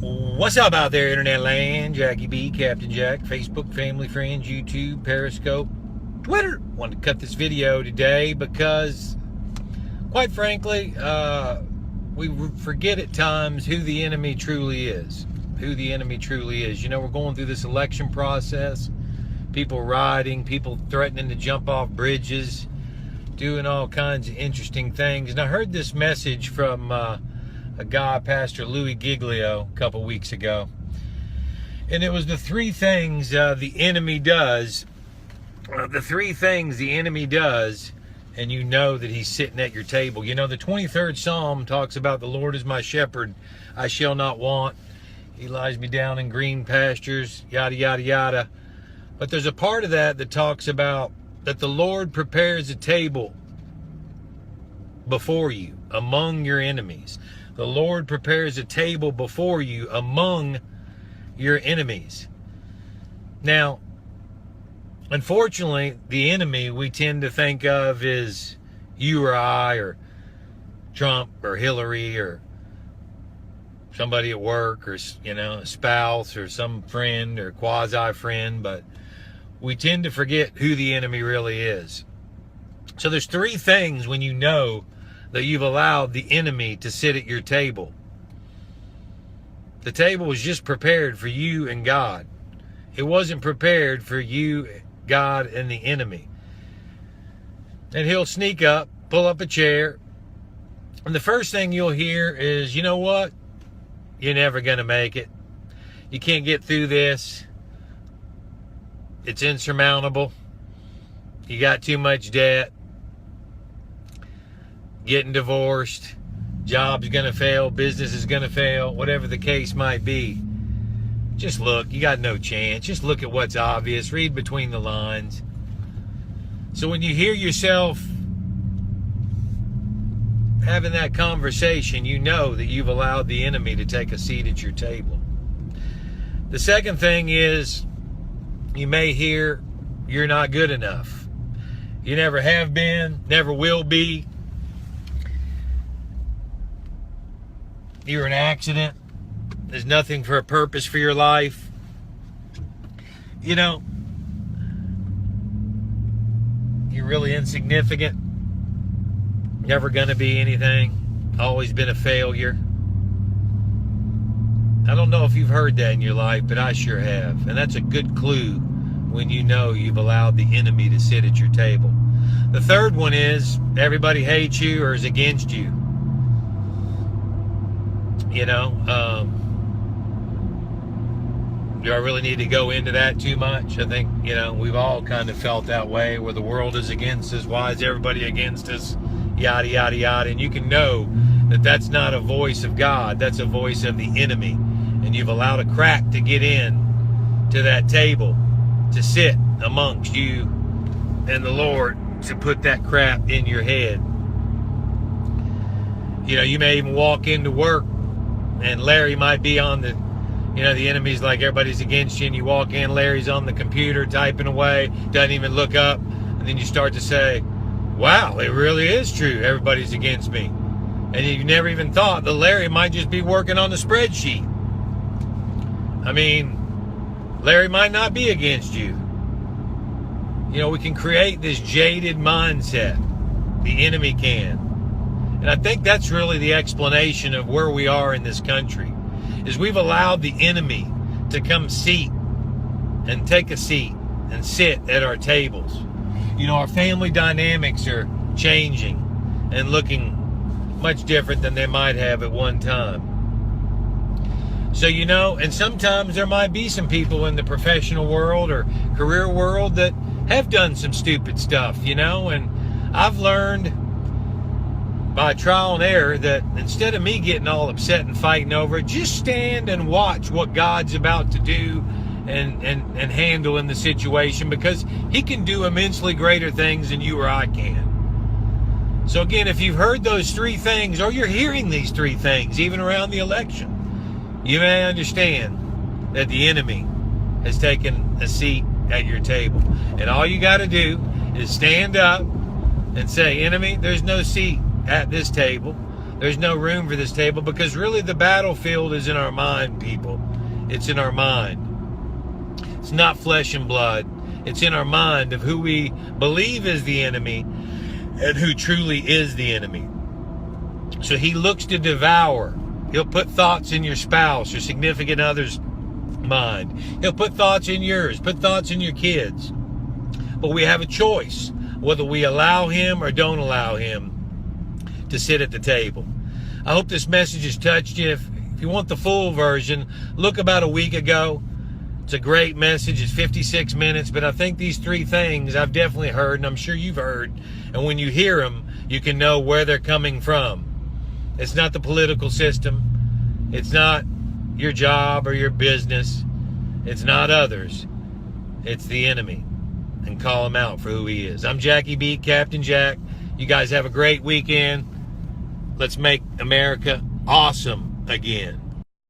What's up out there, internet land? Jackie B, Captain Jack, Facebook, family, friends, YouTube, Periscope, Twitter. Wanted to cut this video today because, quite frankly, we forget at times who the enemy truly is. Who the enemy truly is. You know, we're going through this election process. People rioting, people threatening to jump off bridges, doing all kinds of interesting things. And I heard this message from a guy, Pastor Louis Giglio, a couple weeks ago. And it was the three things the enemy does. The three things the enemy does, and you know that he's sitting at your table. You know, the 23rd Psalm talks about the Lord is my shepherd, I shall not want. He lies me down in green pastures, yada, yada, yada. But there's a part of that that talks about that the Lord prepares a table before you, among your enemies. The Lord prepares a table before you among your enemies. Now, unfortunately, the enemy we tend to think of is you or I or Trump or Hillary or somebody at work or, you know, a spouse or some friend or quasi-friend, but we tend to forget who the enemy really is. So there's three things when you know that you've allowed the enemy to sit at your table. The table was just prepared for you and God. It wasn't prepared for you, God, and the enemy. And he'll sneak up, pull up a chair, and the first thing you'll hear is, you know what? You're never going to make it. You can't get through this. It's insurmountable. You got too much debt. Getting divorced, job's gonna fail, business is gonna fail, whatever the case might be. Just look, you got no chance. Just look at what's obvious, read between the lines. So when you hear yourself having that conversation, you know that you've allowed the enemy to take a seat at your table. The second thing is, you may hear, you're not good enough. You never have been, never will be. You're an accident. There's nothing for a purpose for your life. You know, you're really insignificant. Never gonna be anything. Always been a failure. I don't know if you've heard that in your life, but I sure have. And that's a good clue when you know you've allowed the enemy to sit at your table. The third one is everybody hates you or is against you. You know, do I really need to go into that too much? I think, you know, we've all kind of felt that way where the world is against us. Why is everybody against us? Yada, yada, yada. And you can know that that's not a voice of God. That's a voice of the enemy. And you've allowed a crack to get in to that table, to sit amongst you and the Lord, to put that crap in your head. You know, you may even walk into work and Larry might be on the, you know, the enemy's like everybody's against you, and you walk in, Larry's on the computer typing away, doesn't even look up, and then you start to say, wow, it really is true, everybody's against me. And you never even thought that Larry might just be working on the spreadsheet. I mean, Larry might not be against you. You know, we can create this jaded mindset. The enemy can. And I think that's really the explanation of where we are in this country, is we've allowed the enemy to come seat and take a seat and sit at our tables. You know, our family dynamics are changing and looking much different than they might have at one time. So, you know, and sometimes there might be some people in the professional world or career world that have done some stupid stuff, you know, and I've learned by trial and error that instead of me getting all upset and fighting over it, just stand and watch what God's about to do and handle in the situation, because he can do immensely greater things than you or I can. So again, if you've heard those three things, or you're hearing these three things even around the election, you may understand that the enemy has taken a seat at your table. And all you got to do is stand up and say, enemy, there's no seat at this table. There's no room for this table, because really the battlefield is in our mind, people. It's in our mind. It's not flesh and blood. It's in our mind of who we believe is the enemy and who truly is the enemy. So he looks to devour. He'll put thoughts in your spouse or significant other's mind. He'll put thoughts in yours, put thoughts in your kids. But we have a choice whether we allow him or don't allow him to sit at the table. I hope this message has touched you. If you want the full version, look about a week ago. It's a great message. It's 56 minutes, but I think these 3 things I've definitely heard, and I'm sure you've heard, and when you hear them, you can know where they're coming from. It's not the political system. It's not your job or your business. It's not others. It's the enemy. And call him out for who he is. I'm Jackie B, Captain Jack. You guys have a great weekend. Let's make America awesome again.